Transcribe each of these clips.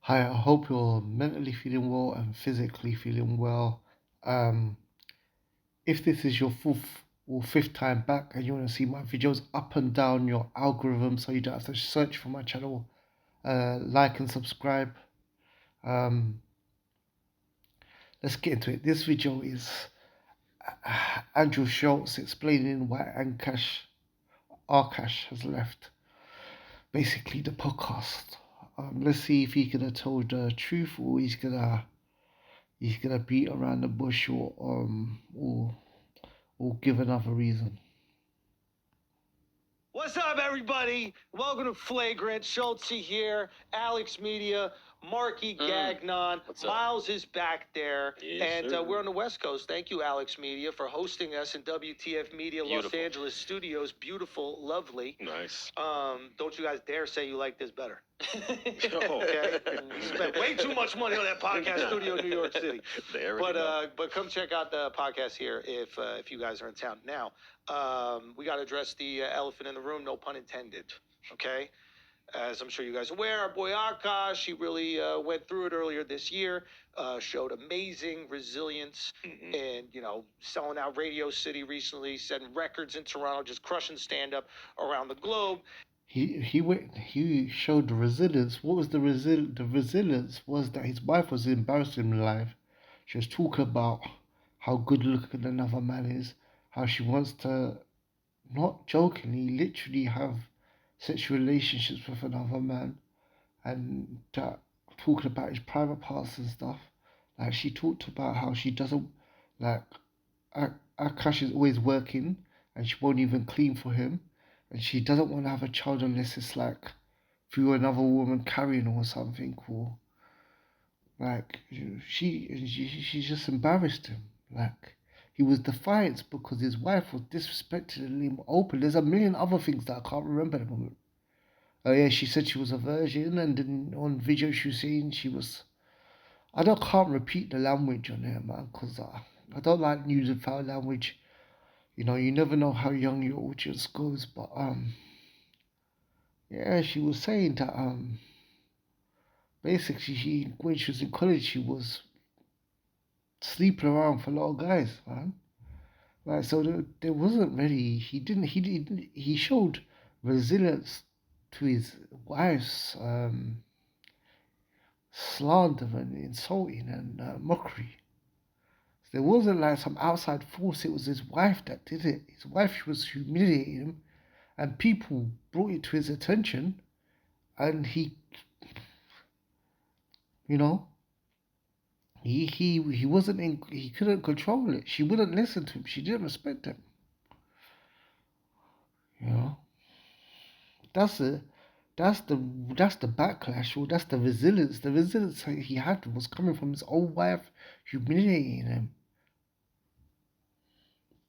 Hi, I hope you're mentally feeling well and physically feeling well. Um, if this is your fourth or fifth time back and you want to see my videos up and down your algorithm so you don't have to search for my channel, like and subscribe. Um, let's get into it. This video is Andrew Schulz explaining why Akash has left basically the podcast. Let's see if he could have told the truth or he's gonna beat around the bush or give another reason. What's up, everybody? Welcome to Flagrant. Schultz here, Alex Media, Marky Gagnon. Miles is back there. Yes, and we're on the West Coast. Thank you, Alex Media, for hosting us in WTF Media Los Angeles studios. Beautiful, lovely. Nice. Don't you guys dare say you like this better. Oh. Okay? We spent way too much money on that podcast studio in New York City. There But come check out the podcast here if you guys are in town. Now, we got to address the elephant in the room, no pun intended. Okay? As I'm sure you guys are aware, our boy Akash, he really went through it earlier this year, showed amazing resilience and, selling out Radio City recently, setting records in Toronto, just crushing stand-up around the globe. He showed the resilience. What was the resilience was that his wife was embarrassing him live. She was talking about how good looking another man is, how she wants to, not jokingly, literally have sexual relationships with another man, and talking about his private parts and stuff. Like she talked about how she doesn't like Akash is always working and she won't even clean for him, and she doesn't want to have a child unless it's like through another woman carrying or something, or like she just embarrassed him. Like he was defiant because his wife was disrespecting him open. There's a million other things that I can't remember at the moment. Oh yeah, she said she was a virgin, and then on video she was saying she was. Can't repeat the language on here, man, because I don't like using foul language. You never know how young your audience goes, but yeah, she was saying that basically when she was in college she was sleeping around for a lot of guys, man. Like so there wasn't really he showed resilience to his wife's slander and insulting and mockery. There wasn't like some outside force. It was his wife that did it. His wife was humiliating him, and people brought it to his attention, and you know, he wasn't in. He couldn't control it. She wouldn't listen to him. She didn't respect him. You know, that's the that's the that's the backlash, or that's the resilience. The resilience he had was coming from his old wife humiliating him.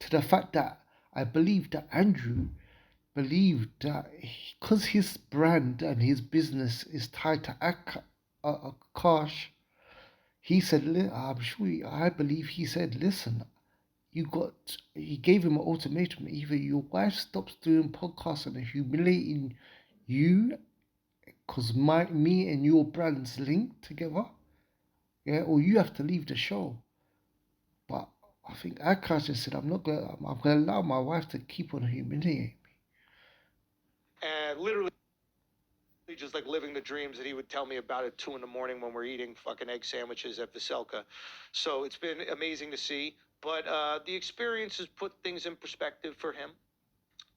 To the fact that I believe that Andrew believed that because his brand and his business is tied to Akash, he said, I believe he said, listen, he gave him an ultimatum. Either your wife stops doing podcasts and humiliating you because me and your brands linked together, yeah, or you have to leave the show. But I think Akash just said, I'm gonna allow my wife to keep on humiliating me. And literally just like living the dreams that he would tell me about at 2 a.m. when we're eating fucking egg sandwiches at Veselka. So it's been amazing to see. But the experience has put things in perspective for him.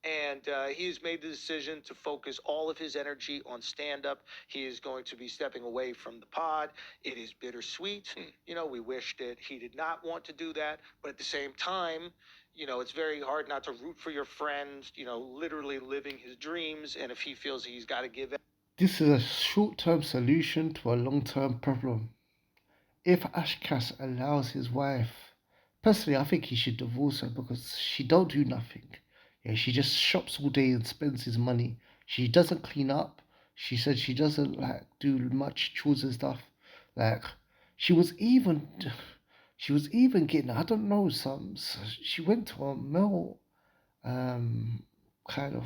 And he's made the decision to focus all of his energy on stand-up. He is going to be stepping away from the pod. It is bittersweet. We wish that he did not want to do that. But at the same time, it's very hard not to root for your friend, literally living his dreams. And if he feels he's got to give it. This is a short-term solution to a long-term problem. If Ashkas allows his wife, personally, I think he should divorce her because she don't do nothing. Yeah, she just shops all day and spends his money. She doesn't clean up. She said she doesn't like do much chores and stuff. Like she was even getting, I don't know, she went to a male kind of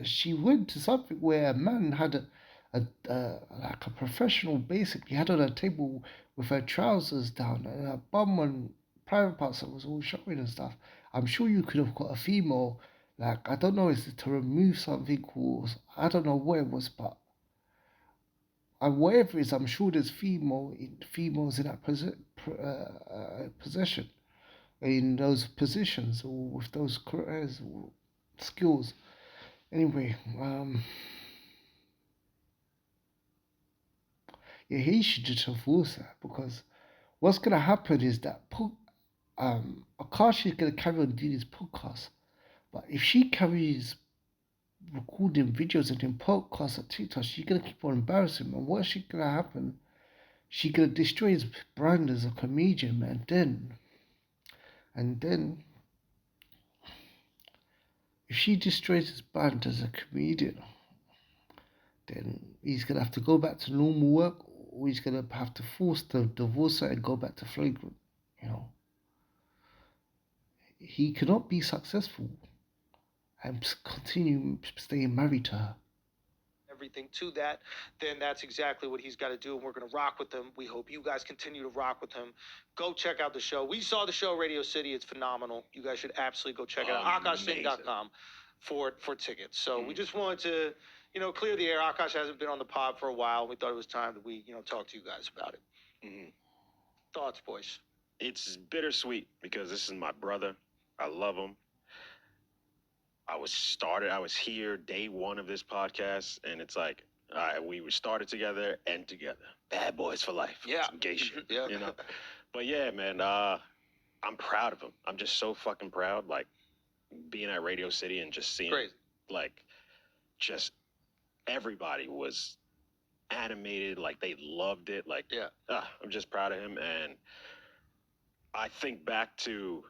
she went to something where a man had like a professional basically had on a table with her trousers down and her bum and private parts that was all showing and stuff. I'm sure you could have got a female, like I don't know, is it to remove something or I don't know what it was, but whatever it is, I'm sure there's females in that possession in those positions or with those careers or skills. Anyway, yeah, he should just divorce her because what's gonna happen is that Akash is gonna carry on doing his podcast, but if she carries recording videos and doing podcasts at TikTok, she's gonna keep on embarrassing him. And what's she gonna happen? She gonna destroy his brand as a comedian, man. And then, if she destroys his brand as a comedian, then he's gonna have to go back to normal work, or he's gonna have to force the divorce her and go back to Flagrant. You know, he cannot be successful and continue staying married to her. Everything to that, then that's exactly what he's got to do. And we're going to rock with him. We hope you guys continue to rock with him. Go check out the show. We saw the show Radio City. It's phenomenal. You guys should absolutely go check it out. AkashSingh.com for tickets. So we just wanted to, clear the air. Akash hasn't been on the pod for a while. We thought it was time that we, talk to you guys about it. Thoughts, boys? It's bittersweet because this is my brother. I love him. I was here day one of this podcast, and it's like, we were started together, end together. Bad boys for life. Yeah. Some gay shit, Yeah. But yeah, man, I'm proud of him. I'm just so fucking proud, like, being at Radio City and just seeing, like, just everybody was animated, like, they loved it. Like, I'm just proud of him, and I think back to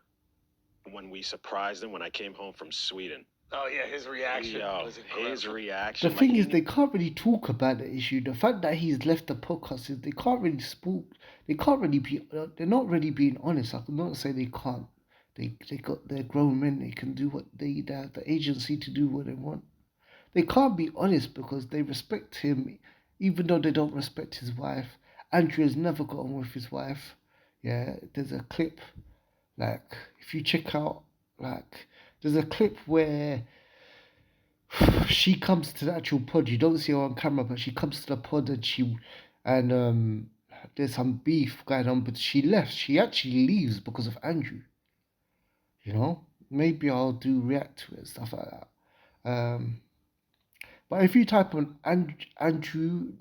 when we surprised him when I came home from Sweden. Oh yeah, his reaction was incredible. His reaction. The thing is, they can't really talk about the issue. The fact that he's left the podcast is they can't really speak. They can't really be. They're not really being honest. I cannot say they can't. They're grown men. They can do what they have the agency to do what they want. They can't be honest because they respect him, even though they don't respect his wife. Andrew has never got on with his wife. Yeah, there's a clip. Like, if you check out, like, there's a clip where she comes to the actual pod. You don't see her on camera, but she comes to the pod and there's some beef going on. But she left. She actually leaves because of Andrew. Maybe I'll do react to it and stuff like that. But if you type on Andrew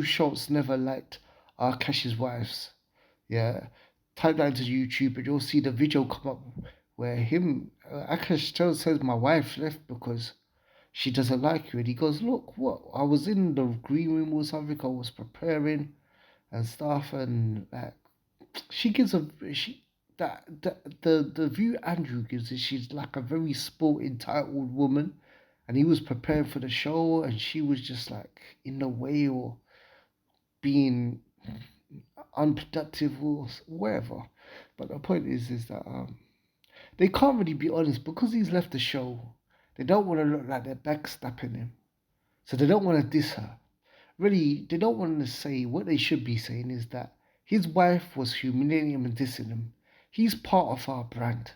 Schulz never liked Akash's wives, yeah, type that into YouTube and you'll see the video come up where Akash says my wife left because she doesn't like you, and he goes, look, what, I was in the green room or something, I was preparing and stuff, and like she gives the view Andrew gives is she's like a very sport entitled woman, and he was preparing for the show and she was just like in the way or being unproductive or whatever. But the point is that they can't really be honest because he's left the show. They don't want to look like they're backstabbing him, so they don't want to diss her. Really, they don't want to say what they should be saying is that his wife was humiliating him and dissing him. He's part of our brand.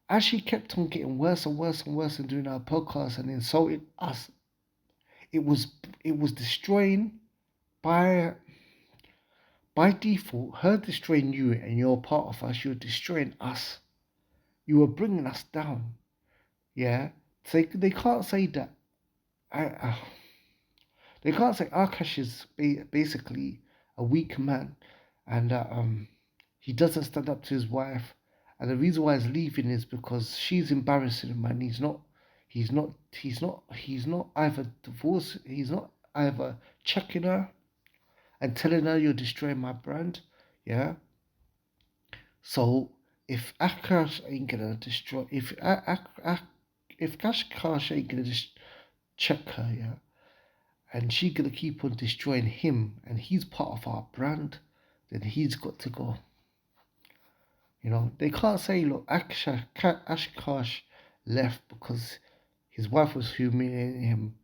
As she kept on getting worse and worse and worse and doing our podcast and insulting us, it was destroying by default, her destroying you and you're part of us, you're destroying us. You were bringing us down. Yeah? So they can't say that. They can't say Akash is basically a weak man and that he doesn't stand up to his wife. And the reason why he's leaving is because she's embarrassing him and he's not either divorced, he's not either checking her and telling her you're destroying my brand, yeah. So if Akash ain't gonna destroy, if Akash ain't gonna just check her, yeah, and she gonna keep on destroying him, and he's part of our brand, then he's got to go. They can't say, look, Akash left because his wife was humiliating him.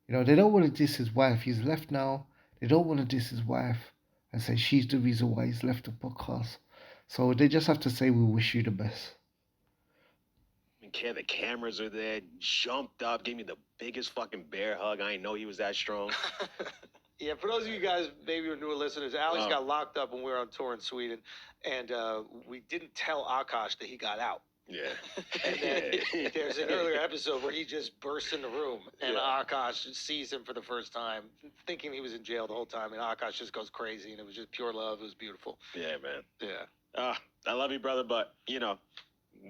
You know, they don't want to diss his wife. He's left now. They don't want to diss his wife and say she's the reason why he's left the podcast. So they just have to say we wish you the best. The cameras are there, jumped up, gave me the biggest fucking bear hug. I didn't know he was that strong. Yeah, for those of you guys, maybe newer listeners, Alex got locked up when we were on tour in Sweden, and we didn't tell Akash that he got out. Yeah. And then there's an earlier episode where he just bursts in the room, and Akash sees him for the first time, thinking he was in jail the whole time, and Akash just goes crazy, and it was just pure love. It was beautiful. Yeah, man. Yeah. I love you, brother, but, you know,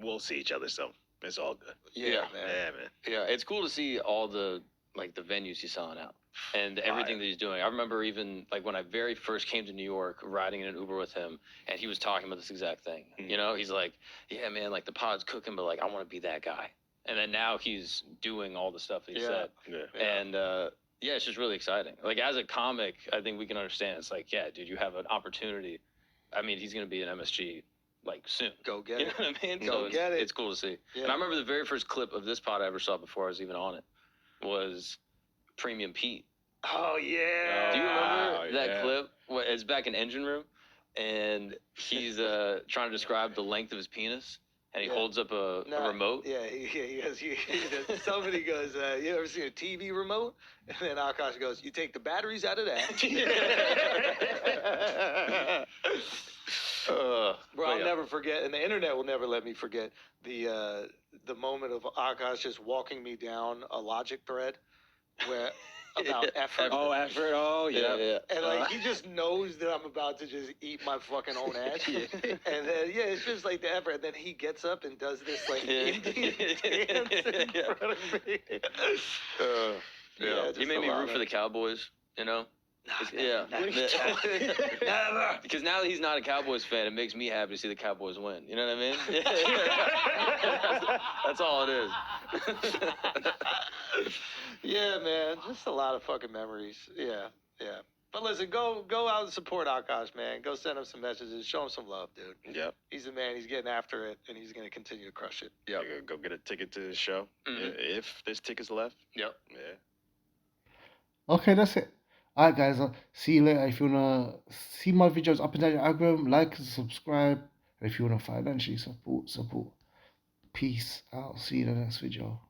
we'll see each other, so it's all good. Yeah, man. Yeah, man. Yeah, it's cool to see all the venues he's selling out and everything that he's doing. I remember even when I very first came to New York, riding in an Uber with him, and he was talking about this exact thing. Mm-hmm. You know, he's like, "Yeah, man, the pod's cooking, but I want to be that guy." And then now he's doing all the stuff that he said. Yeah. And it's just really exciting. As a comic, I think we can understand. It's yeah, dude, you have an opportunity. I mean, he's gonna be an MSG. Soon. Go get it. You know what I mean? Go get it. It's cool to see. Yeah. And I remember the very first clip of this pod I ever saw before I was even on it was Premium Pete. Oh, yeah. Do you remember that clip? It's back in Engine Room, and he's trying to describe the length of his penis, and he holds up a remote. Yeah, he goes, somebody goes, you ever seen a TV remote? And then Akash goes, you take the batteries out of that. Bro, I'll never forget, and the internet will never let me forget the moment of Akash just walking me down a logic thread where about effort. Oh, effort. Oh, yeah. And he just knows that I'm about to just eat my fucking own ass. And then it's just the effort. And then he gets up and does this Indian dance in front of me. He made me root for the Cowboys, you know? Never. Because now that he's not a Cowboys fan, it makes me happy to see the Cowboys win. You know what I mean? That's all it is. Yeah, man. Just a lot of fucking memories. Yeah. But listen, go out and support Akash, man. Go send him some messages. Show him some love, dude. Yep. He's the man. He's getting after it, and he's going to continue to crush it. Yep. Go get a ticket to the show. Mm-hmm. If there's tickets left. Yep. Yeah. Okay, that's it. Alright, guys. See you later. If you want to see my videos up and down your algorithm, like and subscribe. And if you want to financially support. Peace out. See you in the next video.